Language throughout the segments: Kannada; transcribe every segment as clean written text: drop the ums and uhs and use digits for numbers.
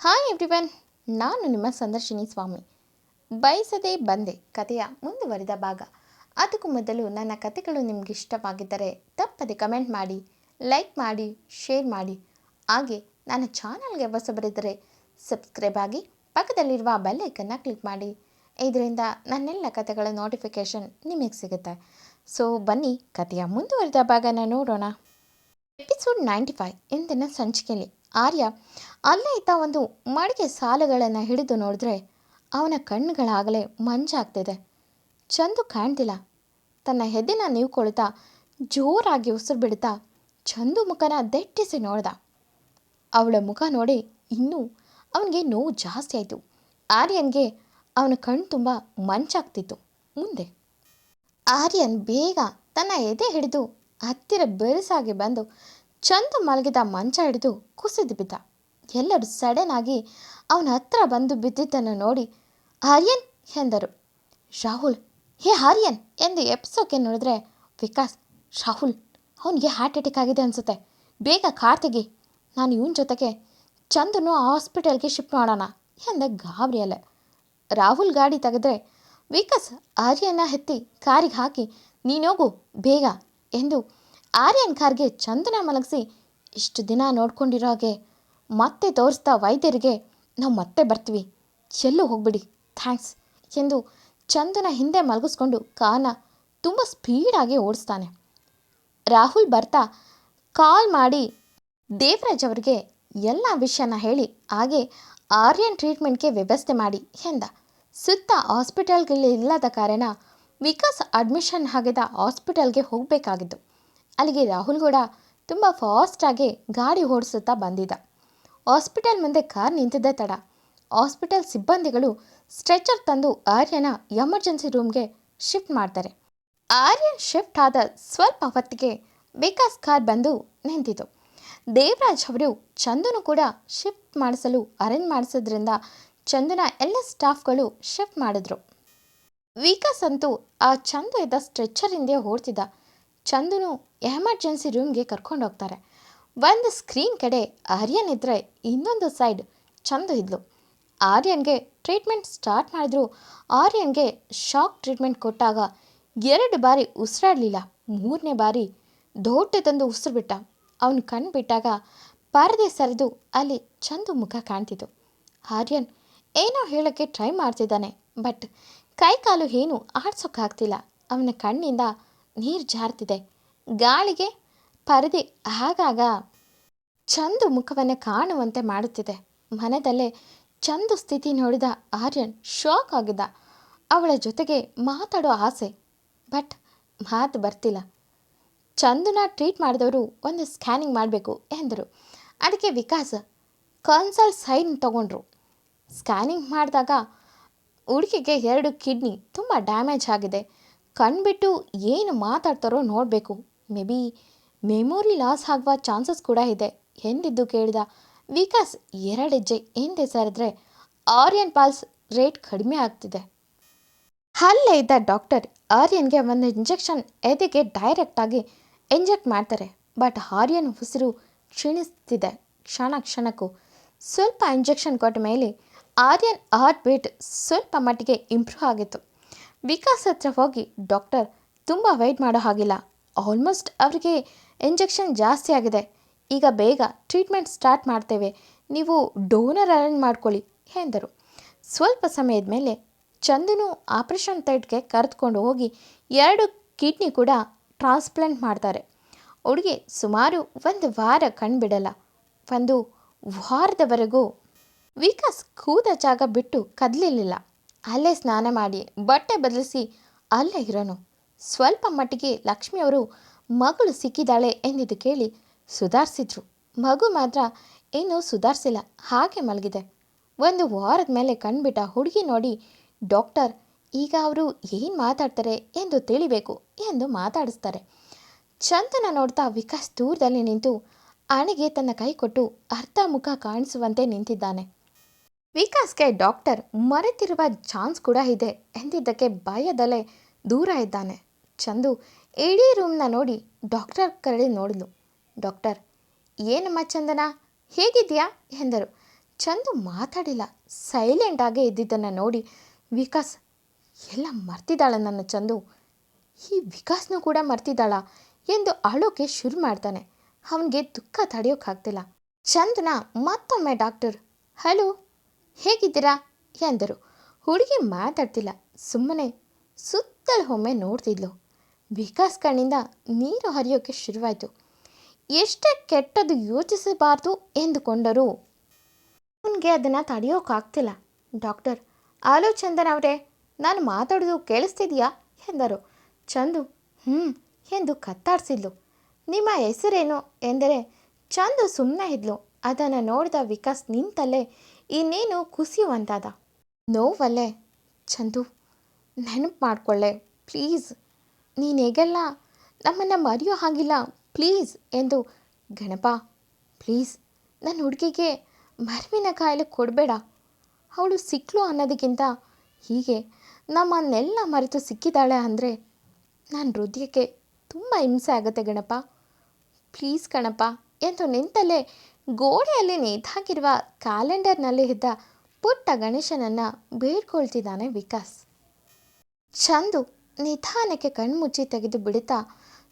ಹಾಯ್ ಎವ್ರಿವನ್, ನಾನು ನಿಮ್ಮ ಸಂದರ್ಶಿನಿ ಸ್ವಾಮಿ. ಬಯಸದೆ ಬಂದೆ ಕಥೆಯ ಮುಂದುವರಿದ ಭಾಗ. ಅದಕ್ಕೂ ಮೊದಲು ನನ್ನ ಕಥೆಗಳು ನಿಮ್ಗೆ ಇಷ್ಟವಾಗಿದ್ದರೆ ತಪ್ಪದೆ ಕಮೆಂಟ್ ಮಾಡಿ, ಲೈಕ್ ಮಾಡಿ, ಶೇರ್ ಮಾಡಿ. ಹಾಗೆ ನನ್ನ ಚಾನಲ್ಗೆ ಹೊಸಬರಿದ್ದರೆ ಸಬ್ಸ್ಕ್ರೈಬ್ ಆಗಿ ಪಕ್ಕದಲ್ಲಿರುವ ಬೆಲ್ ಐಕನ್ನ ಕ್ಲಿಕ್ ಮಾಡಿ. ಇದರಿಂದ ನನ್ನೆಲ್ಲ ಕಥೆಗಳ ನೋಟಿಫಿಕೇಷನ್ ನಿಮಗೆ ಸಿಗುತ್ತೆ. ಸೊ ಬನ್ನಿ ಕಥೆಯ ಮುಂದುವರಿದ ಭಾಗನ ನೋಡೋಣ. ಎಪಿಸೋಡ್ 95 ಇಂದಿನ ಸಂಚಿಕೆಯಲ್ಲಿ ಆರ್ಯ ಅಲ್ಲೇ ಇದ್ದ ಒಂದು ಮಡಿಕೆ ಸಾಲುಗಳನ್ನು ಹಿಡಿದು ನೋಡಿದ್ರೆ ಅವನ ಕಣ್ಣುಗಳಾಗಲೇ ಮಂಜಾಗ್ತಿದೆ. ಚಂದು ಕಾಣ್ತಿಲ್ಲ. ತನ್ನ ಹೆದ್ದಿನ ನೀವ್ಕೊಳ್ತಾ ಜೋರಾಗಿ ಉಸಿರು ಬಿಡ್ತಾ ಚಂದು ಮುಖನ ದೆಟ್ಟಿಸಿ ನೋಡ್ದ. ಅವಳ ಮುಖ ನೋಡಿ ಇನ್ನೂ ಅವನಿಗೆ ನೋವು ಜಾಸ್ತಿ ಆಯಿತು. ಆರ್ಯನ್ಗೆ ಅವನ ಕಣ್ಣು ತುಂಬ ಮಂಚಾಗ್ತಿತ್ತು. ಮುಂದೆ ಆರ್ಯನ್ ಬೇಗ ತನ್ನ ಎದೆ ಹಿಡಿದು ಹತ್ತಿರ ಬೆರಸಾಗಿ ಬಂದು ಚಂದು ಮಲಗಿದ ಮಂಚ ಹಿಡಿದು ಕುಸಿದು ಬಿದ್ದ. ಎಲ್ಲರೂ ಸಡನ್ ಆಗಿ ಅವನ ಹತ್ರ ಬಂದು ಬಿದ್ದಿದ್ದನ್ನು ನೋಡಿ ಆರ್ಯನ್ ಎಂದರು. ರಾಹುಲ್, ಹೇ ಆರ್ಯನ್ ಎಂದು ಎಪ್ಸೋಕೆ ನೋಡಿದ್ರೆ ವಿಕಾಸ್, ರಾಹುಲ್ ಅವನಿಗೆ ಹಾರ್ಟ್ ಅಟ್ಯಾಕ್ ಆಗಿದೆ ಅನಿಸುತ್ತೆ, ಬೇಗ ಕಾರ್ ತೆಗಿ, ನಾನು ಇವನ ಜೊತೆಗೆ ಚಂದನು ಹಾಸ್ಪಿಟಲ್ಗೆ ಶಿಫ್ಟ್ ಮಾಡೋಣ ಎಂದ ಗಾಬರಿಯಲ್ಲೇ. ರಾಹುಲ್ ಗಾಡಿ ತೆಗೆದ್ರೆ ವಿಕಾಸ್ ಆರ್ಯನ ಎತ್ತಿ ಕಾರಿಗೆ ಹಾಕಿ ನೀನೋಗು ಬೇಗ ಎಂದು ಆರ್ಯನ್ ಕಾರ್ಗೆ ಚಂದನ ಮಲಗಿಸಿ, ಇಷ್ಟು ದಿನ ನೋಡ್ಕೊಂಡಿರೋ ಹಾಗೆ ಮತ್ತೆ ತೋರಿಸ್ತಾ ವೈದ್ಯರಿಗೆ ನಾವು ಮತ್ತೆ ಬರ್ತೀವಿ, ಎಲ್ಲೂ ಹೋಗ್ಬಿಡಿ, ಥ್ಯಾಂಕ್ಸ್ ಎಂದು ಚಂದನ ಹಿಂದೆ ಮಲಗಿಸ್ಕೊಂಡು ಕಾರ್ನ ತುಂಬ ಸ್ಪೀಡಾಗಿ ಓಡಿಸ್ತಾನೆ. ರಾಹುಲ್ ಬರ್ತಾ ಕಾಲ್ ಮಾಡಿ ದೇವರಾಜ್ ಅವರಿಗೆ ಎಲ್ಲ ವಿಷಯನ ಹೇಳಿ ಹಾಗೆ ಆರ್ಯನ್ ಟ್ರೀಟ್ಮೆಂಟ್ಗೆ ವ್ಯವಸ್ಥೆ ಮಾಡಿ ಎಂದ. ಸುತ್ತ ಹಾಸ್ಪಿಟಲ್ಗಳಿಲ್ಲದ ಕಾರಣ ವಿಕಾಸ್ ಅಡ್ಮಿಷನ್ ಆಗಿದ್ದ ಹಾಸ್ಪಿಟಲ್ಗೆ ಹೋಗಬೇಕಾಗಿತ್ತು. ಅಲ್ಲಿಗೆ ರಾಹುಲ್ ಕೂಡ ತುಂಬ ಫಾಸ್ಟಾಗಿ ಗಾಡಿ ಓಡಿಸುತ್ತಾ ಬಂದಿದ್ದ. ಹಾಸ್ಪಿಟಲ್ ಮುಂದೆ ಕಾರ್ ನಿಂತಿದ್ದ ತಡ ಹಾಸ್ಪಿಟಲ್ ಸಿಬ್ಬಂದಿಗಳು ಸ್ಟ್ರೆಚರ್ ತಂದು ಆರ್ಯನ ಎಮರ್ಜೆನ್ಸಿ ರೂಮ್ಗೆ ಶಿಫ್ಟ್ ಮಾಡ್ತಾರೆ. ಆರ್ಯನ್ ಶಿಫ್ಟ್ ಆದ ಸ್ವಲ್ಪ ಹೊತ್ತಿಗೆ ವಿಕಾಸ್ ಕಾರ್ ಬಂದು ನಿಂತಿತು. ದೇವರಾಜ್ ಅವರು ಚಂದನು ಕೂಡ ಶಿಫ್ಟ್ ಮಾಡಿಸಲು ಅರೇಂಜ್ ಮಾಡಿಸೋದ್ರಿಂದ ಚಂದನ ಎಲ್ಲ ಸ್ಟಾಫ್ಗಳು ಶಿಫ್ಟ್ ಮಾಡಿದ್ರು. ವಿಕಾಸ್ ಅಂತೂ ಆ ಚಂದು ಇದ್ದ ಸ್ಟ್ರೆಚರ್ ಹಿಂದೆ ಓಡ್ತಿದ್ದ. ಚಂದನು ಎಮರ್ಜೆನ್ಸಿ ರೂಮ್ಗೆ ಕರ್ಕೊಂಡು ಹೋಗ್ತಾರೆ. ಒಂದು ಸ್ಕ್ರೀನ್ ಕಡೆ ಆರ್ಯನ್ ಇದ್ದರೆ ಇನ್ನೊಂದು ಸೈಡ್ ಚಂದು ಇದ್ಲು. ಆರ್ಯನ್ಗೆ ಟ್ರೀಟ್ಮೆಂಟ್ ಸ್ಟಾರ್ಟ್ ಮಾಡಿದ್ರು. ಆರ್ಯನ್ಗೆ ಶಾಕ್ ಟ್ರೀಟ್ಮೆಂಟ್ ಕೊಟ್ಟಾಗ 2 ಬಾರಿ ಉಸಿರಾಡಲಿಲ್ಲ. 3ನೇ ಬಾರಿ ದೊಡ್ಡದೊಂದು ಉಸಿರು ಬಿಟ್ಟ. ಅವನು ಕಣ್ಣು ಬಿಟ್ಟಾಗ ಪರದೆ ಸರಿದು ಅಲ್ಲಿ ಚಂದು ಮುಖ ಕಾಣ್ತಿತ್ತು. ಆರ್ಯನ್ ಏನೋ ಹೇಳೋಕ್ಕೆ ಟ್ರೈ ಮಾಡ್ತಿದ್ದಾನೆ, ಬಟ್ ಕೈಕಾಲು ಏನೂ ಆಡ್ಸೋಕ್ಕಾಗ್ತಿಲ್ಲ. ಅವನ ಕಣ್ಣಿಂದ ನೀರು ಜಾರ್ತಿದೆ. ಗಾಳಿಗೆ ಪರದೆ ಆಗಾಗ ಚಂದು ಮುಖವನ್ನು ಕಾಣುವಂತೆ ಮಾಡುತ್ತಿದೆ. ಮನದಲ್ಲೇ ಚಂದು ಸ್ಥಿತಿ ನೋಡಿದ ಆರ್ಯನ್ ಶಾಕ್ ಆಗಿದ್ದ. ಅವಳ ಜೊತೆಗೆ ಮಾತಾಡೋ ಆಸೆ, ಬಟ್ ಮಾತು ಬರ್ತಿಲ್ಲ. ಚಂದುನ ಟ್ರೀಟ್ ಮಾಡಿದವರು ಒಂದು ಸ್ಕ್ಯಾನಿಂಗ್ ಮಾಡಬೇಕು ಎಂದರು. ಅದಕ್ಕೆ ವಿಕಾಸ್ ಕನ್ಸಲ್ಟ್ ಸೈನ್ ತಗೊಂಡ್ರು. ಸ್ಕ್ಯಾನಿಂಗ್ ಮಾಡಿದಾಗ ಹುಡುಗಿಗೆ 2 ಕಿಡ್ನಿ ತುಂಬ ಡ್ಯಾಮೇಜ್ ಆಗಿದೆ. ಕಣ್ಬಿಟ್ಟು ಏನು ಮಾತಾಡ್ತಾರೋ ನೋಡಬೇಕು, ಮೇ ಬಿ ಮೆಮೊರಿ ಲಾಸ್ ಆಗುವ ಚಾನ್ಸಸ್ ಕೂಡ ಇದೆ ಎಂದಿದ್ದು ಕೇಳಿದ ವಿಕಾಸ್ 2 ಹೆಜ್ಜೆ ಹಿಂದೆ ಸರಿದ್ರೆ ಆರ್ಯನ್ ಪಲ್ಸ್ ರೇಟ್ ಕಡಿಮೆ ಆಗ್ತಿದೆ. ಅಲ್ಲೇ ಇದ್ದ ಡಾಕ್ಟರ್ ಆರ್ಯನ್ಗೆ ಒಂದು ಇಂಜೆಕ್ಷನ್ ಎದೆಗೆ ಡೈರೆಕ್ಟಾಗಿ ಇಂಜೆಕ್ಟ್ ಮಾಡ್ತಾರೆ. ಬಟ್ ಆರ್ಯನ್ ಉಸಿರು ಕ್ಷೀಣಿಸ್ತಿದೆ ಕ್ಷಣಕ್ಕೂ. ಸ್ವಲ್ಪ ಇಂಜೆಕ್ಷನ್ ಕೊಟ್ಟ ಮೇಲೆ ಆರ್ಯನ್ ಹಾರ್ಟ್ ಬೀಟ್ ಸ್ವಲ್ಪ ಮಟ್ಟಿಗೆ ಇಂಪ್ರೂವ್ ಆಗಿತ್ತು. ವಿಕಾಸ್ ಹತ್ರ ಹೋಗಿ, ಡಾಕ್ಟರ್ ತುಂಬ ವೆಯ್ಟ್ ಮಾಡೋ ಹಾಗಿಲ್ಲ, ಆಲ್ಮೋಸ್ಟ್ ಅವರಿಗೆ ಇಂಜೆಕ್ಷನ್ ಜಾಸ್ತಿ ಆಗಿದೆ, ಈಗ ಬೇಗ ಟ್ರೀಟ್ಮೆಂಟ್ ಸ್ಟಾರ್ಟ್ ಮಾಡ್ತೇವೆ, ನೀವು ಡೋನರ್ ಅರೇಂಜ್ ಮಾಡ್ಕೊಳ್ಳಿ ಎಂದರು. ಸ್ವಲ್ಪ ಸಮಯದ ಮೇಲೆ ಚಂದನು ಆಪರೇಷನ್ ಥಿಯೇಟರ್ಗೆ ಕರೆದುಕೊಂಡು ಹೋಗಿ 2 ಕಿಡ್ನಿ ಕೂಡ ಟ್ರಾನ್ಸ್ಪ್ಲಾಂಟ್ ಮಾಡ್ತಾರೆ. ಹುಡುಗಿ ಸುಮಾರು 1 ವಾರ ಕಣ್ಬಿಡಲ್ಲ. 1 ವಾರದವರೆಗೂ ವಿಕಾಸ್ ಕೂದ ಜಾಗ ಬಿಟ್ಟು ಕದಲಿಲ್ಲ. ಅಲ್ಲೇ ಸ್ನಾನ ಮಾಡಿ ಬಟ್ಟೆ ಬದಲಿಸಿ ಅಲ್ಲೇ ಇರೋನು. ಸ್ವಲ್ಪ ಮಟ್ಟಿಗೆ ಲಕ್ಷ್ಮಿಯವರು ಮಗಳು ಸಿಕ್ಕಿದ್ದಾಳೆ ಎಂದಿದ್ದು ಕೇಳಿ ಸುಧಾರಿಸಿದ್ರು. ಮಗು ಮಾತ್ರ ಇನ್ನೂ ಸುಧಾರಿಸಿಲ್ಲ, ಹಾಗೆ ಮಲಗಿದೆ. 1 ವಾರದ ಮೇಲೆ ಕಣ್ಬಿಟ್ಟ ಹುಡುಗಿ ನೋಡಿ ಡಾಕ್ಟರ್ ಈಗ ಅವರು ಏನು ಮಾತಾಡ್ತಾರೆ ಎಂದು ತಿಳಿಬೇಕು ಎಂದು ಮಾತಾಡಿಸ್ತಾರೆ. ಚಂದನ ನೋಡ್ತಾ ವಿಕಾಸ್ ದೂರದಲ್ಲಿ ನಿಂತು ಹಣೆಗೆ ತನ್ನ ಕೈ ಕೊಟ್ಟು ಅರ್ಧ ಮುಖ ಕಾಣಿಸುವಂತೆ ನಿಂತಿದ್ದಾನೆ. ವಿಕಾಸ್ಗೆ ಡಾಕ್ಟರ್ ಮರೆತಿರುವ ಚಾನ್ಸ್ ಕೂಡ ಇದೆ ಎಂದಿದ್ದಕ್ಕೆ ಭಯದಲ್ಲೇ ದೂರ ಇದ್ದಾನೆ. ಚಂದು ಇಡೀ ರೂಮ್ನ ನೋಡಿ ಡಾಕ್ಟರ್ ಕಡೆ ನೋಡಿದ್ಲು. ಡಾಕ್ಟರ್, ಏನಮ್ಮ ಚಂದನ ಹೇಗಿದೆಯಾ ಎಂದರು. ಚಂದು ಮಾತಾಡಿಲ್ಲ. ಸೈಲೆಂಟಾಗೇ ಇದ್ದಿದ್ದನ್ನು ನೋಡಿ ವಿಕಾಸ್ ಎಲ್ಲ ಮರ್ತಿದ್ದಾಳ ನನ್ನ ಚಂದು, ಈ ವಿಕಾಸ್ನೂ ಕೂಡ ಮರ್ತಿದ್ದಾಳ ಎಂದು ಅಳೋಕೆ ಶುರು ಮಾಡ್ತಾನೆ. ಅವನಿಗೆ ದುಃಖ ತಡೆಯೋಕ್ಕಾಗ್ತಿಲ್ಲ. ಚಂದನ ಮತ್ತೊಮ್ಮೆ ಡಾಕ್ಟರ್ ಹಲೋ ಹೇಗಿದ್ದೀರಾ ಎಂದರು. ಹುಡುಗಿ ಮಾತಾಡ್ತಿಲ್ಲ, ಸುಮ್ಮನೆ ಸುತ್ತಲೂ ಒಮ್ಮೆ ನೋಡ್ತಿದ್ಲು. ವಿಕಾಸ್ ಕಣ್ಣಿಂದ ನೀರು ಹರಿಯೋಕ್ಕೆ ಶುರುವಾಯಿತು. ಎಷ್ಟೇ ಕೆಟ್ಟದ್ದು ಯೋಚಿಸಬಾರ್ದು ಎಂದುಕೊಂಡರೂ ಅವನಿಗೆ ಅದನ್ನು ತಡೆಯೋಕ್ಕಾಗ್ತಿಲ್ಲ. ಡಾಕ್ಟರ್ ಹಲೋ ಚಂದನ್ ಅವರೇ, ನಾನು ಮಾತಾಡೋದು ಕೇಳಿಸ್ತಿದೆಯಾ ಎಂದರು. ಚಂದು ಎಂದು ಕತ್ತಾಡಿಸಿದ್ಲು. ನಿಮ್ಮ ಹೆಸರೇನು ಎಂದರೆ ಚಂದು ಸುಮ್ಮನೆ ಇದ್ಲು. ಅದನ್ನು ನೋಡಿದ ವಿಕಾಸ್ ನಿಂತಲ್ಲೇ ಇನ್ನೇನು ಕುಸಿಯುವಂತಾದ. ನೋವಲ್ಲೇ ಚಂದು ನೆನಪು ಮಾಡಿಕೊಳ್ಳೆ ಪ್ಲೀಸ್, ನೀನು ಹೇಗೆಲ್ಲ ನಮ್ಮನ್ನು ಮರೆಯೋ ಹಾಗಿಲ್ಲ ಪ್ಲೀಸ್ ಎಂದು. ಗಣಪ ಪ್ಲೀಸ್ ನನ್ನ ಹುಡುಗಿಗೆ ಮರುವಿನ ಕಾಯಿಲೆ ಕೊಡಬೇಡ, ಅವಳು ಸಿಕ್ಕಳು ಅನ್ನೋದಕ್ಕಿಂತ ಹೀಗೆ ನಮ್ಮನ್ನೆಲ್ಲ ಮರೆತು ಸಿಕ್ಕಿದ್ದಾಳೆ ಅಂದರೆ ನನ್ನ ಹೃದಯಕ್ಕೆ ತುಂಬ ಹಿಂಸೆ ಆಗುತ್ತೆ ಗಣಪ, ಪ್ಲೀಸ್ ಗಣಪ ಎಂದು ನಿಂತಲ್ಲೇ ಗೋಡೆಯಲ್ಲಿ ನೇತಾಕಿರುವ ಕ್ಯಾಲೆಂಡರ್ನಲ್ಲಿ ಇದ್ದ ಪುಟ್ಟ ಗಣೇಶನನ್ನು ಬೇಡ್ಕೊಳ್ತಿದ್ದಾನೆ ವಿಕಾಸ್. ಚಂದು ನಿಧಾನಕ್ಕೆ ಕಣ್ಮುಚ್ಚಿ ತೆಗೆದು ಬಿಡುತ್ತಾ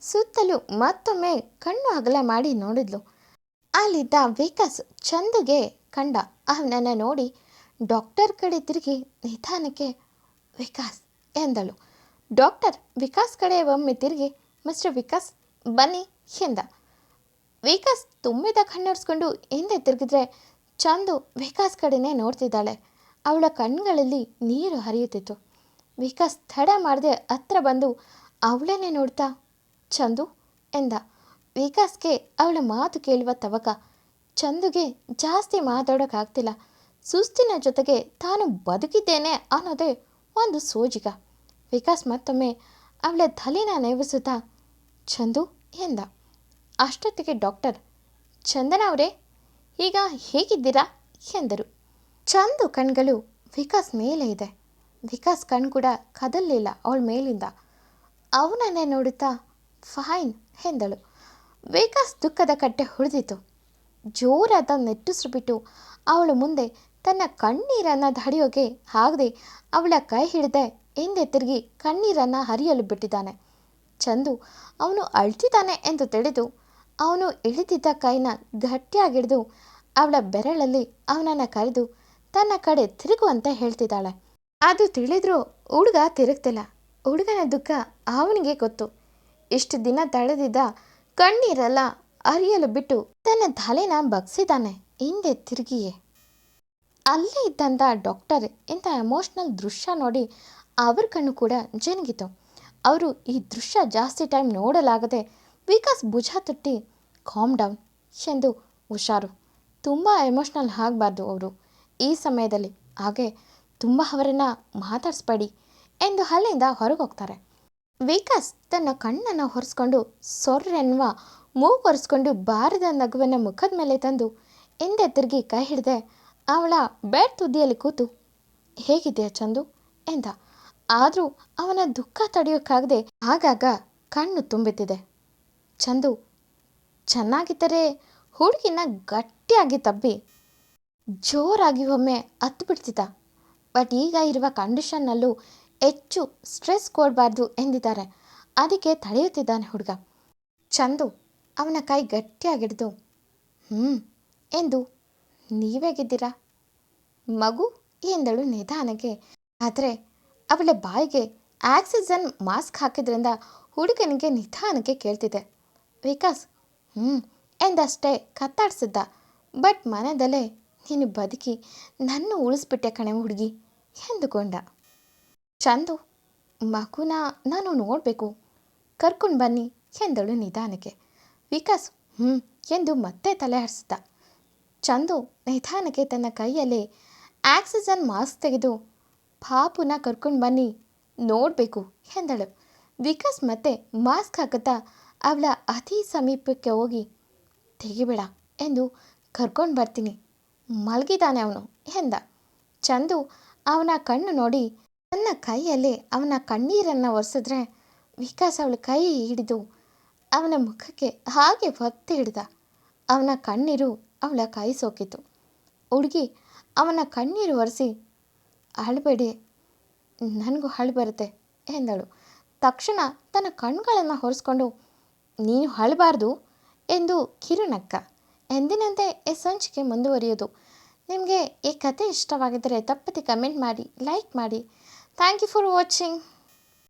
ಸುತ್ತಲೂ ಮತ್ತೊಮ್ಮೆ ಕಣ್ಣು ಅಗಲ ಮಾಡಿ ನೋಡಿದ್ಲು. ಅಲ್ಲಿದ್ದ ವಿಕಾಸ್ ಚಂದುಗೆ ಕಂಡ. ಅವನನ್ನು ನೋಡಿ ಡಾಕ್ಟರ್ ಕಡೆ ತಿರುಗಿ ನಿಧಾನಕ್ಕೆ ವಿಕಾಸ್ ಎಂದಳು. ಡಾಕ್ಟರ್ ವಿಕಾಸ್ ಕಡೆ ಒಮ್ಮೆ ತಿರುಗಿ ಮಿಸ್ಟರ್ ವಿಕಾಸ್ ಬನ್ನಿ ಎಂದ. ವಿಕಾಸ್ ತುಂಬಿದ ಕಣ್ಣೊರೆಸ್ಕೊಂಡು ಹಿಂದೆ ತಿರುಗಿದ್ರೆ ಚಂದು ವಿಕಾಸ್ ಕಡೆನೇ ನೋಡ್ತಿದ್ದಾಳೆ. ಅವಳ ಕಣ್ಣುಗಳಲ್ಲಿ ನೀರು ಹರಿಯುತ್ತಿತ್ತು. ವಿಕಾಸ್ ತಡ ಮಾಡದೆ ಹತ್ರ ಬಂದು ಅವಳನ್ನೇ ನೋಡ್ತಾ ಚಂದು ಎಂದ. ವಿಕಾಸ್ಗೆ ಅವಳ ಮಾತು ಕೇಳುವ ತವಕ. ಚಂದುಗೆ ಜಾಸ್ತಿ ಮಾತಾಡೋಕ್ಕಾಗ್ತಿಲ್ಲ. ಸುಸ್ತಿನ ಜೊತೆಗೆ ತಾನು ಬದುಕಿದ್ದೇನೆ ಅನ್ನೋದೇ ಒಂದು ಸೋಜಿಗ. ವಿಕಾಸ್ ಮತ್ತೊಮ್ಮೆ ಅವಳ ತಲೆನ ನೇವಿಸುತ್ತಾ ಚಂದು ಎಂದ. ಅಷ್ಟೊತ್ತಿಗೆ ಡಾಕ್ಟರ್ ಚಂದನ ಅವರೇ ಈಗ ಹೇಗಿದ್ದೀರಾ ಎಂದರು. ಚಂದು ಕಣ್ಗಳು ವಿಕಾಸ್ ಮೇಲೆ ಇದೆ. ವಿಕಾಸ್ ಕಣ್ಣು ಕೂಡ ಕದಲಿಲ್ಲ ಅವಳ ಮೇಲಿಂದ. ಅವನನ್ನೇ ನೋಡುತ್ತಾ ಫೈನ್ ಎಂದಳು. ವಿಕಾಸ್ ದುಃಖದ ಕಟ್ಟೆ ಹೊಡೆದಿತ್ತು. ಜೋರಾದ ನೆಟ್ಟುಸಿರು ಬಿಟ್ಟು ಅವಳ ಮುಂದೆ ತನ್ನ ಕಣ್ಣೀರನ್ನು ತಡೆಯೋಕೆ ಆಗದೆ ಅವಳ ಕೈ ಹಿಡಿದೆ ಹಿಂದೆ ತಿರುಗಿ ಕಣ್ಣೀರನ್ನು ಹರಿಯಲು ಬಿಟ್ಟಿದ್ದಾನೆ. ಚಂದು ಅವನು ಅಳ್ತಿದ್ದಾನೆ ಎಂದು ತಿಳಿದು ಅವನು ಇಳಿದಿದ್ದ ಕೈನ ಗಟ್ಟಿಯಾಗಿಡಿದು ಅವಳ ಬೆರಳಲ್ಲಿ ಅವನನ್ನು ಕರೆದು ತನ್ನ ಕಡೆ ತಿರುಗುವಂತೆ ಹೇಳ್ತಿದ್ದಾಳೆ. ಅದು ತಿಳಿದ್ರೂ ಹುಡುಗ ತಿರುಗ್ತಿಲ್ಲ. ಹುಡುಗನ ದುಃಖ ಅವನಿಗೆ ಗೊತ್ತು. ಇಷ್ಟು ದಿನ ತಳೆದಿದ್ದ ಕಣ್ಣೀರೆಲ್ಲ ಹರಿಯಲು ಬಿಟ್ಟು ತನ್ನ ತಲೆನ ಬಗ್ಸಿದ್ದಾನೆ ಹಿಂದೆ ತಿರುಗಿಯೇ. ಅಲ್ಲೇ ಇದ್ದಂಥ ಡಾಕ್ಟರ್ ಇಂಥ ಎಮೋಷ್ನಲ್ ದೃಶ್ಯ ನೋಡಿ ಅವ್ರ ಕಣ್ಣು ಕೂಡ ಜರುಗಿತು. ಅವರು ಈ ದೃಶ್ಯ ಜಾಸ್ತಿ ಟೈಮ್ ನೋಡಲಾಗದೆ ವಿಕಾಸ್ ಭುಜ ತಟ್ಟಿ ಕಾಮ್ ಡೌನ್ ಎಂದು ಹುಷಾರು, ತುಂಬ ಎಮೋಷ್ನಲ್ ಆಗಬಾರ್ದು ಅವರು ಈ ಸಮಯದಲ್ಲಿ, ಹಾಗೆ ತುಂಬ ಅವರನ್ನು ಮಾತಾಡಿಸ್ಬೇಡಿ ಎಂದು ಅಲ್ಲಿಂದ ಹೊರಗೆ ಹೋಗ್ತಾರೆ. ವಿಕಾಸ್ ತನ್ನ ಕಣ್ಣನ್ನು ಹೊರಿಸ್ಕೊಂಡು ಸೊರ್ರೆನ್ನುವ ಮೂಗೊರೆಸ್ಕೊಂಡು ಬಾರದ ನಗುವನ್ನು ಮುಖದ ಮೇಲೆ ತಂದು ಹಿಂದೆ ತಿರುಗಿ ಕೈ ಹಿಡಿದೆ ಅವಳ ಬೆಡ್ ತುದಿಯಲ್ಲಿ ಕೂತು ಹೇಗಿದೆಯಾ ಚಂದು ಎಂದ. ಆದರೂ ಅವನ ದುಃಖ ತಡೆಯೋಕ್ಕಾಗದೆ ಆಗಾಗ ಕಣ್ಣು ತುಂಬುತ್ತಿದೆ. ಚಂದು ಚೆನ್ನಾಗಿದ್ದರೆ ಹುಡುಗಿನ ಗಟ್ಟಿಯಾಗಿ ತಬ್ಬಿ ಜೋರಾಗಿ ಒಮ್ಮೆ ಹತ್ತು ಬಿಡ್ತಿದ್ದ. ಬಟ್ ಈಗ ಇರುವ ಕಂಡೀಷನ್ನಲ್ಲೂ ಹೆಚ್ಚು ಸ್ಟ್ರೆಸ್ ಕೊಡಬಾರ್ದು ಎಂದಿದ್ದಾರೆ. ಅದಕ್ಕೆ ತಡೆಯುತ್ತಿದ್ದಾನೆ ಹುಡುಗ. ಚಂದು ಅವನ ಕೈ ಗಟ್ಟಿಯಾಗಿಡ್ದು ಎಂದು ನೀವೇಗಿದ್ದೀರಾ ಮಗು ಎಂದಳು ನಿಧಾನಕ್ಕೆ. ಆದರೆ ಅವಳ ಬಾಯಿಗೆ ಆಕ್ಸಿಜನ್ ಮಾಸ್ಕ್ ಹಾಕಿದ್ರಿಂದ ಹುಡುಗನಿಗೆ ನಿಧಾನಕ್ಕೆ ಕೇಳ್ತಿದೆ. ವಿಕಾಸ್ ಎಂದಷ್ಟೇ ಕತ್ತಾಡಿಸಿದ್ದ. ಬಟ್ ಮನದಲ್ಲೇ ನೀನು ಬದುಕಿ ನನ್ನ ಉಳಿಸ್ಬಿಟ್ಟೆ ಕಣೆ ಹುಡುಗಿ ಎಂದುಕೊಂಡ. ಚಂದು ಮಗುನ ನಾನು ನೋಡಬೇಕು, ಕರ್ಕೊಂಡು ಬನ್ನಿ ಎಂದಳು ನಿಧಾನಕ್ಕೆ. ವಿಕಾಸ್ ಎಂದು ಮತ್ತೆ ತಲೆ ಹರಿಸಿದ. ಚಂದು ನಿಧಾನಕ್ಕೆ ತನ್ನ ಕೈಯಲ್ಲಿ ಆಕ್ಸಿಜನ್ ಮಾಸ್ಕ್ ತೆಗೆದು ಪಾಪುನ ಕರ್ಕೊಂಡು ಬನ್ನಿ ನೋಡಬೇಕು ಎಂದಳು. ವಿಕಾಸ್ ಮತ್ತೆ ಮಾಸ್ಕ್ ಹಾಕುತ್ತಾ ಅವಳ ಅತಿ ಸಮೀಪಕ್ಕೆ ಹೋಗಿ ತೆಗಿಬೇಡ ಎಂದು ಕರ್ಕೊಂಡು ಬರ್ತೀನಿ, ಮಲಗಿದ್ದಾನೆ ಅವನು ಎಂದ. ಚಂದು ಅವನ ಕಣ್ಣು ನೋಡಿ ತನ್ನ ಕೈಯಲ್ಲಿ ಅವನ ಕಣ್ಣೀರನ್ನು ಒರೆಸಿದ್ರೆ ವಿಕಾಸ್ ಅವಳ ಕೈ ಹಿಡಿದು ಅವನ ಮುಖಕ್ಕೆ ಹಾಗೆ ಒತ್ತಿ ಹಿಡಿದ. ಅವನ ಕಣ್ಣೀರು ಅವಳ ಕೈ ಸೋಕಿತು. ಹುಡುಗಿ ಅವನ ಕಣ್ಣೀರು ಒರೆಸಿ, ಅಳಬೇಡಿ, ನನಗೂ ಅಳು ಬರುತ್ತೆ ಎಂದಳು. ತಕ್ಷಣ ತನ್ನ ಕಣ್ಗಳನ್ನು ಒರೆಸ್ಕೊಂಡು, ನೀನು ಅಳಬಾರ್ದು ಎಂದು ಕಿರುನಕ್ಕ. ಎಂದಿನಂತೆ ಈ ಸಂಚಿಕೆ ಮುಂದುವರಿಯೋದು. ನಿಮಗೆ ಈ ಕತೆ ಇಷ್ಟವಾಗಿದ್ದರೆ ತಪ್ಪದೆ ಕಮೆಂಟ್ ಮಾಡಿ, ಲೈಕ್ ಮಾಡಿ. Thank you for watching.